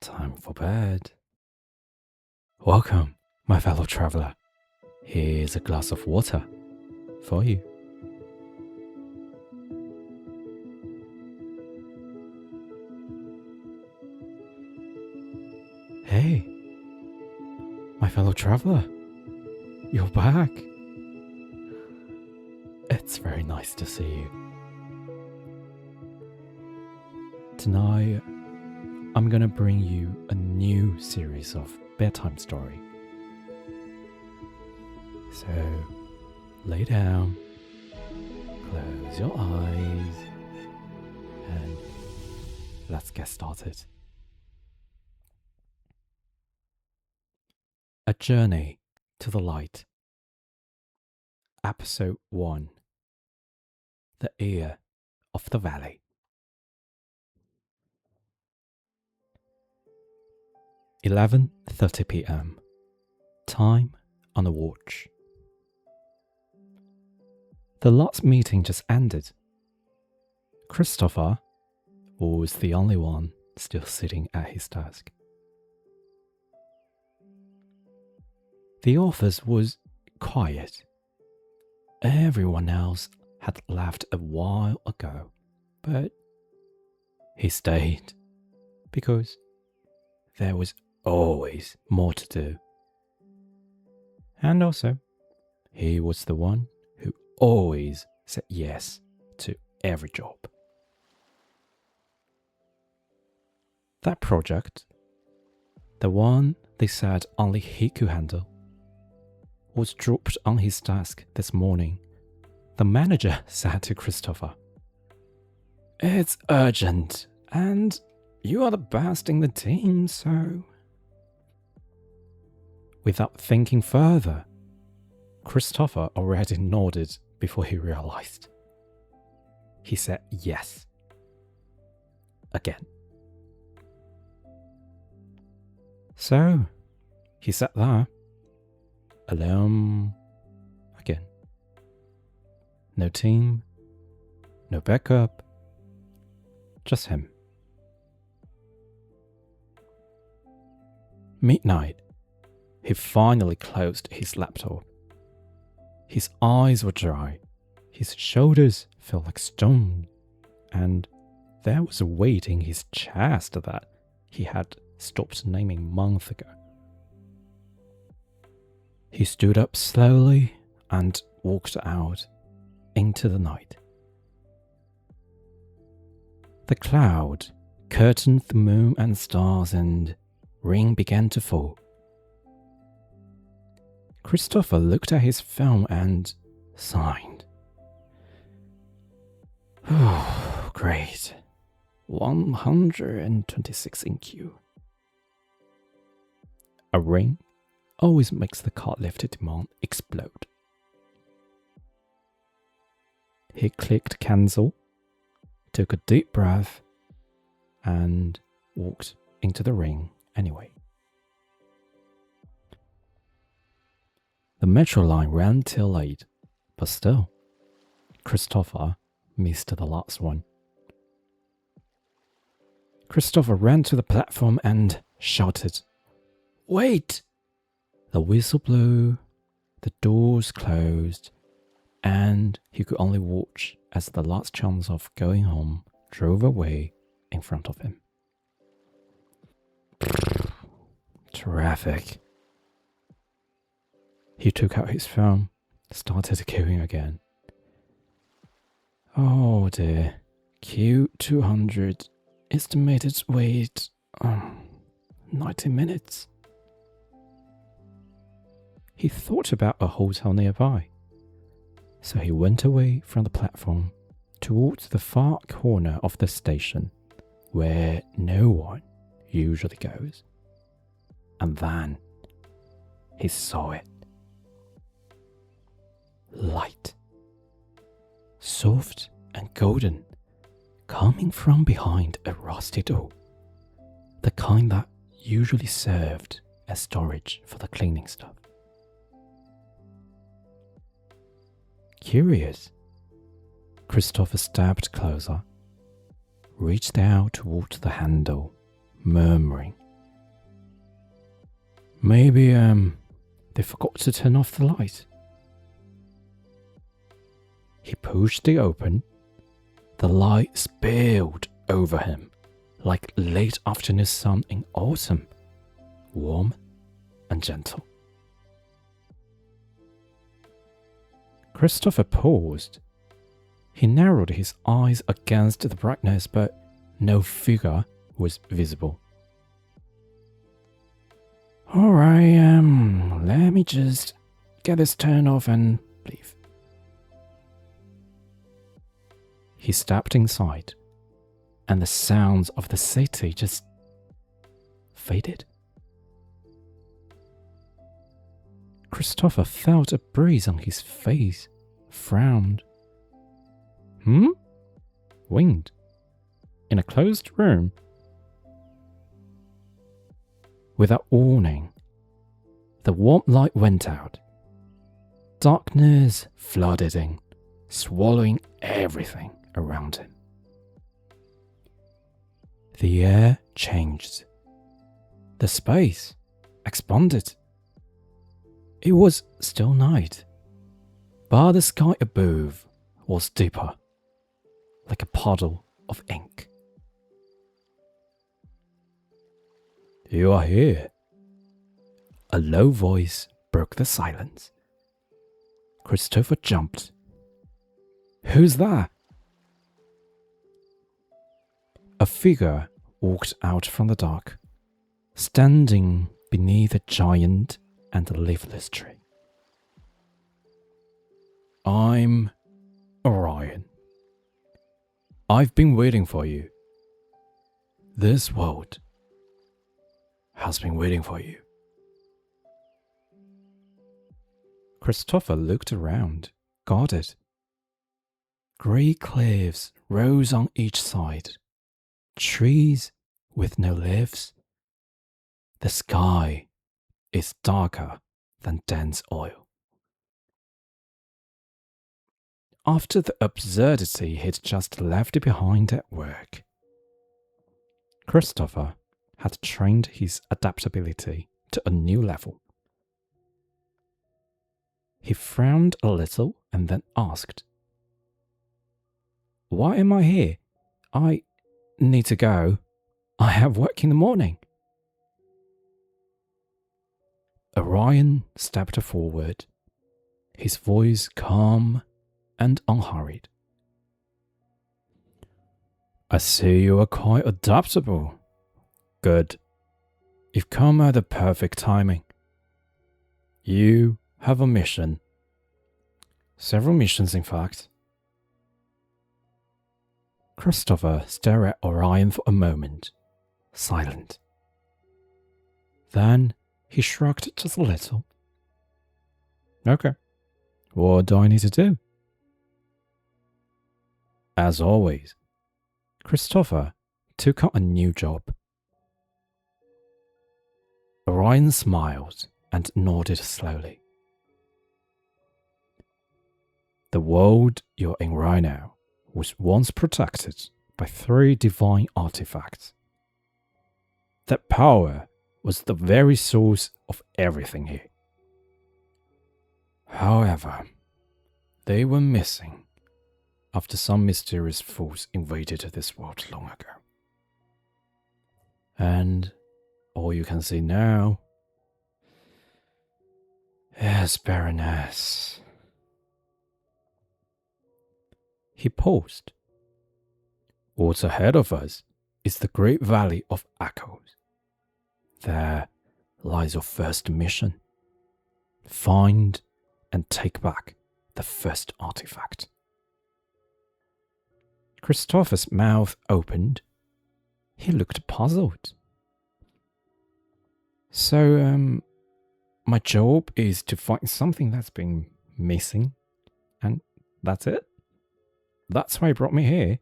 Time for bed. Welcome, my fellow traveler. Here's a glass of water for you. Hey, my fellow traveler. You're back. It's very nice to see you. Tonight, I'm gonna bring you a new series of Bedtime Story. So, lay down, close your eyes, and let's get started. A Journey to the Light. Episode 1. The Ear of the Valley. 11:30 p.m. Time on the watch. The last meeting just ended. Christopher was the only one still sitting at his desk. The office was quiet. Everyone else had left a while ago, but he stayed because there was always more to do. And also, he was the one who always said yes to every job. That project, the one they said only he could handle, was dropped on his desk this morning. The manager said to Christopher, "It's urgent, and you are the best in the team, so..." Without thinking further, Christopher already nodded before he realized. He said yes. Again. So, he sat there, alone again. No team, no backup, just him. Midnight. He finally closed his laptop. His eyes were dry, his shoulders felt like stone, and there was a weight in his chest that he had stopped naming months ago. He stood up slowly and walked out into the night. The cloud curtained the moon and stars, and rain began to fall. Christopher looked at his phone and sighed. Oh, great. 126 in queue. A ring always makes the card-lifted demand explode. He clicked cancel, took a deep breath, and walked into the ring anyway. The metro line ran till late, but still, Christopher missed the last one. Christopher ran to the platform and shouted, "Wait!" The whistle blew, the doors closed, and he could only watch as the last chance of going home drove away in front of him. Traffic. He took out his phone, started queuing again. Oh dear, Q200, estimated wait, 90 minutes. He thought about a hotel nearby, so he went away from the platform towards the far corner of the station, where no one usually goes. And then he saw it. Light. Soft and golden, coming from behind a rusty door. The kind that usually served as storage for the cleaning stuff. Curious, Christopher stepped closer, reached out towards the handle, murmuring Maybe, they forgot to turn off the light. He pushed it open. The light spilled over him like late afternoon sun in autumn, warm and gentle. Christopher paused. He narrowed his eyes against the brightness, but no figure was visible. Alright, let me just get this turned off and leave. He stepped inside, and the sounds of the city just faded. Christopher felt a breeze on his face, frowned. Wind? In a closed room? Without warning, the warm light went out. Darkness flooded in, swallowing everything around him. The air changed. The space expanded. It was still night, but the sky above was deeper, like a puddle of ink. You are here. A low voice broke the silence. Christopher jumped. Who's that? A figure walked out from the dark, standing beneath a giant and leafless tree. I'm Orion. I've been waiting for you. This world has been waiting for you. Christopher looked around, guarded. Grey cliffs rose on each side, trees with no leaves. The sky is darker than dense oil. After the absurdity he'd just left behind at work, Christopher had trained his adaptability to a new level. He frowned a little and then asked, Why am I here? I need to go. I have work in the morning. Orion stepped forward, his voice calm and unhurried. I see you are quite adaptable. Good. You've come at the perfect timing. You have a mission. Several missions, in fact. Christopher stared at Orion for a moment, silent. Then he shrugged just a little. Okay. What do I need to do? As always, Christopher took on a new job. Orion smiled and nodded slowly. The world you're in right now was once protected by 3 divine artifacts. That power was the very source of everything here. However, they were missing after some mysterious force invaded this world long ago. And all you can see now is barrenness. He paused. What's ahead of us is the great valley of echoes. There lies your first mission. Find and take back the first artifact. Christopher's mouth opened. He looked puzzled. So, my job is to find something that's been missing, and that's it? That's why you brought me here?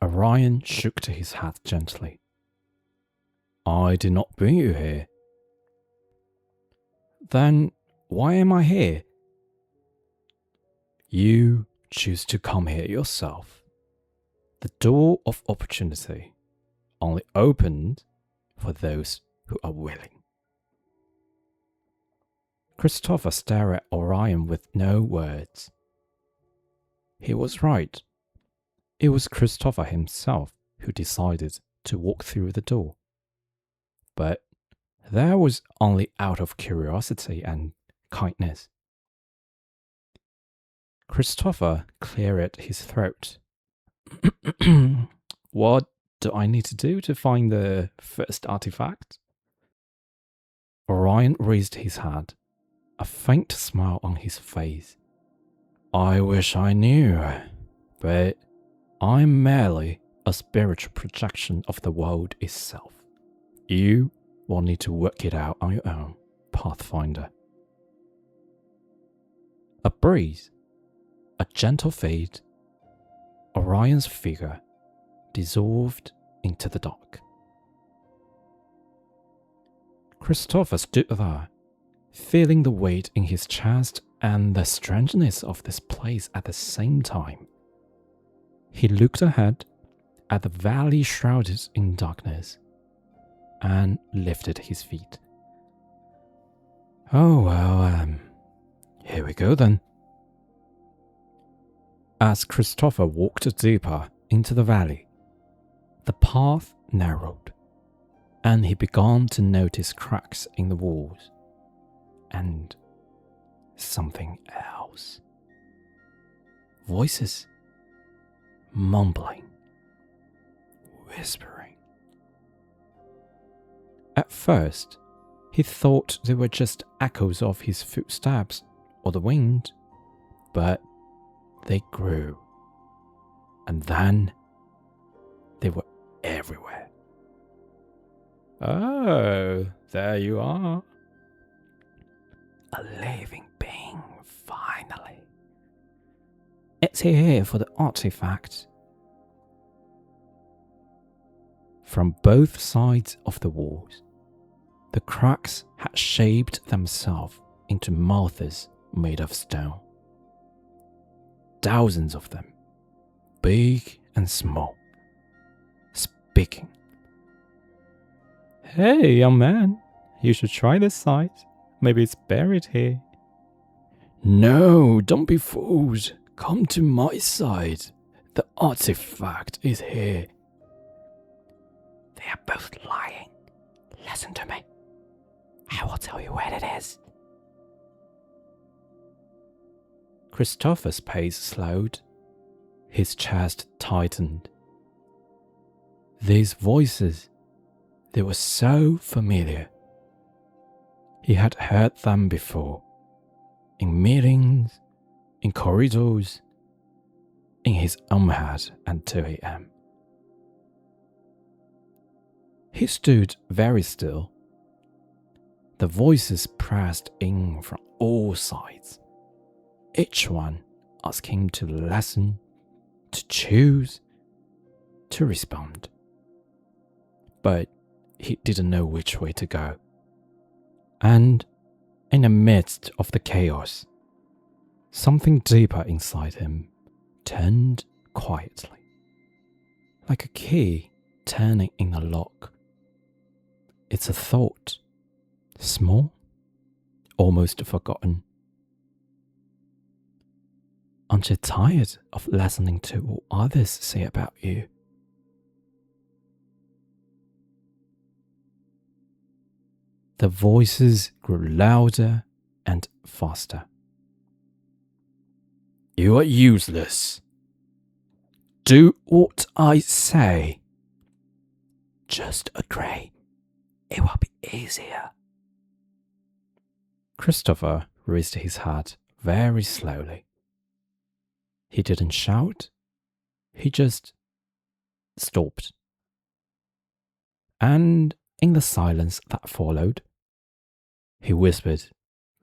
Orion shook his head gently. I did not bring you here. Then why am I here? You choose to come here yourself. The door of opportunity only opened for those who are willing. Christopher stared at Orion with no words. He was right. It was Christopher himself who decided to walk through the door. But that was only out of curiosity and kindness. Christopher cleared his throat. What do I need to do to find the first artifact? Orion raised his head, a faint smile on his face. I wish I knew, but I'm merely a spiritual projection of the world itself. You will need to work it out on your own, Pathfinder. A breeze, a gentle fade, Orion's figure dissolved into the dark. Christopher stood there, feeling the weight in his chest and the strangeness of this place at the same time. He looked ahead at the valley shrouded in darkness and lifted his feet. Oh, well, here we go then. As Christopher walked deeper into the valley, the path narrowed, and he began to notice cracks in the walls, and something else. Voices, mumbling, whispering. At first, he thought they were just echoes of his footsteps or the wind, but they grew, and then they were everywhere. Oh, there you are. A living being, finally. It's here for the artifact. From both sides of the walls, the cracks had shaped themselves into mouths made of stone. Thousands of them, big and small, speaking. Hey, young man, you should try this side. Maybe it's buried here. No, don't be fools. Come to my side. The artifact is here. They are both lying. Listen to me. I will tell you where it is. Christopher's pace slowed. His chest tightened. These voices, they were so familiar. He had heard them before. In meetings, in corridors, in his own head at 2 a.m. He stood very still. The voices pressed in from all sides, each one asking him to listen, to choose, to respond. But he didn't know which way to go. And in the midst of the chaos, something deeper inside him turned quietly, like a key turning in a lock. It's a thought, small, almost forgotten. Aren't you tired of listening to what others say about you? The voices grew louder and faster. You are useless. Do what I say. Just agree. It will be easier. Christopher raised his head very slowly. He didn't shout. He just stopped. And in the silence that followed, he whispered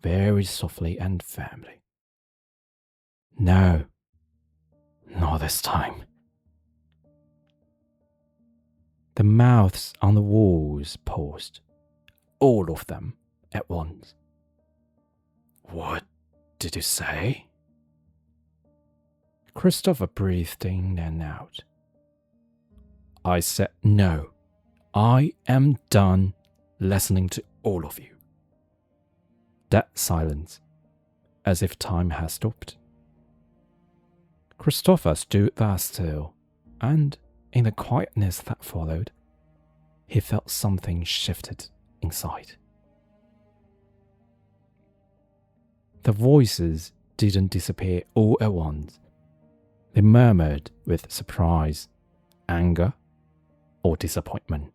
very softly and firmly. No, not this time. The mouths on the walls paused, all of them at once. What did you say? Christopher breathed in and out. I said no. I am done listening to all of you. Dead silence, as if time has stopped. Christopher stood there still, and in the quietness that followed, he felt something shifted inside. The voices didn't disappear all at once. They murmured with surprise, anger, or disappointment.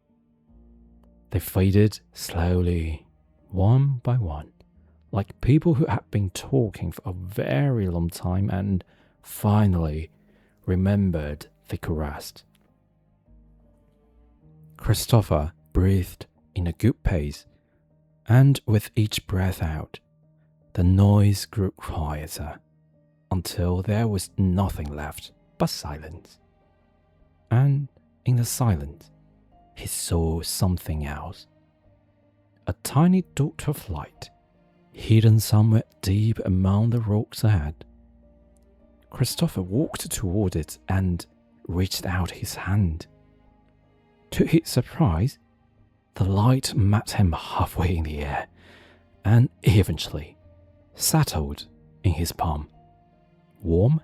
They faded slowly, one by one, like people who had been talking for a very long time and finally remembered they could rest. Christopher breathed in a good pace, and with each breath out, the noise grew quieter until there was nothing left but silence. And in the silence, he saw something else. A tiny dot of light, hidden somewhere deep among the rocks ahead. Christopher walked toward it and reached out his hand. To his surprise, the light met him halfway in the air and eventually settled in his palm, warm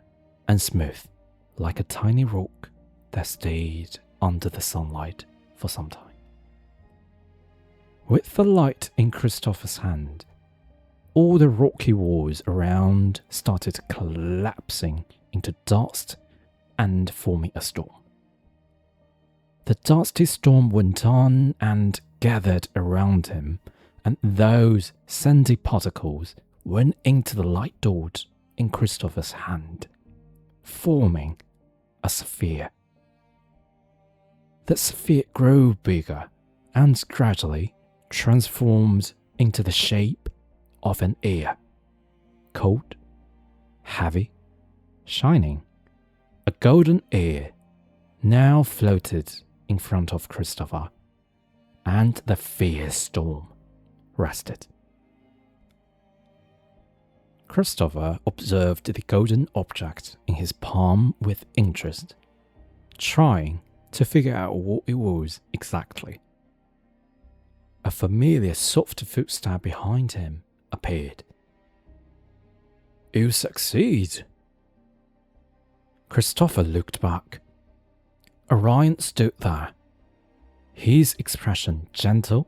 and smooth, like a tiny rock that stayed under the sunlight for some time. With the light in Christopher's hand, all the rocky walls around started collapsing into dust and forming a storm. The dusty storm went on and gathered around him, and those sandy particles went into the light dot in Christopher's hand, forming a sphere. The sphere grew bigger and gradually transformed into the shape of an ear, cold, heavy, shining. A golden ear now floated in front of Christopher, and the fierce storm rested. Christopher observed the golden object in his palm with interest, trying to figure out what it was exactly. A familiar soft footstep behind him appeared. "You succeed." Christopher looked back. Orion stood there, his expression gentle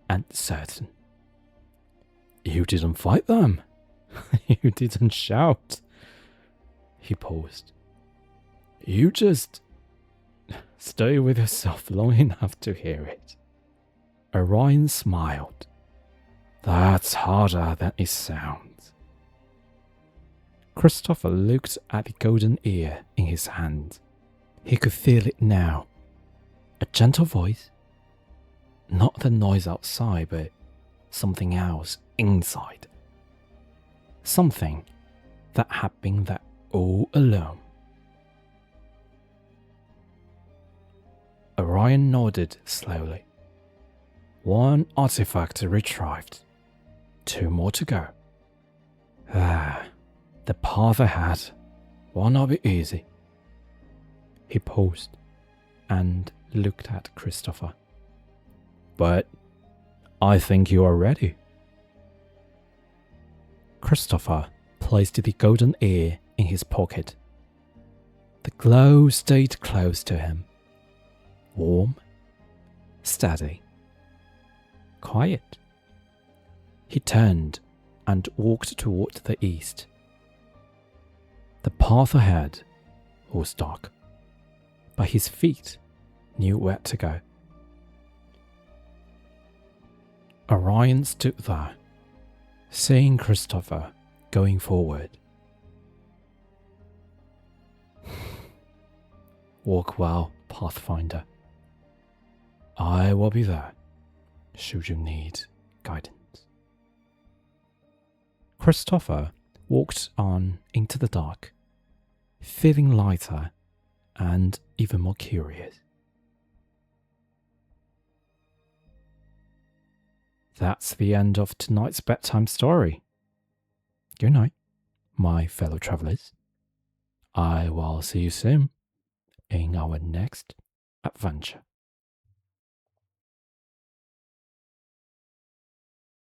and certain. "You didn't fight them. You didn't shout." He paused. "You just stay with yourself long enough to hear it." Orion smiled. "That's harder than it sounds." Christopher looked at the golden ear in his hand. He could feel it now. A gentle voice. Not the noise outside, but something else inside. Something that had been there all along. Orion nodded slowly. "One artifact retrieved. 2 more to go. The path ahead will not be easy." He paused and looked at Christopher. "But I think you are ready." Christopher placed the golden ear in his pocket. The glow stayed close to him. Warm, steady, quiet. He turned and walked toward the east. The path ahead was dark, but his feet knew where to go. Orion stood there, seeing Christopher going forward. "Walk well, Pathfinder. I will be there, should you need guidance." Christopher walked on into the dark, feeling lighter and even more curious. That's the end of tonight's bedtime story. Good night, my fellow travelers. I will see you soon in our next adventure.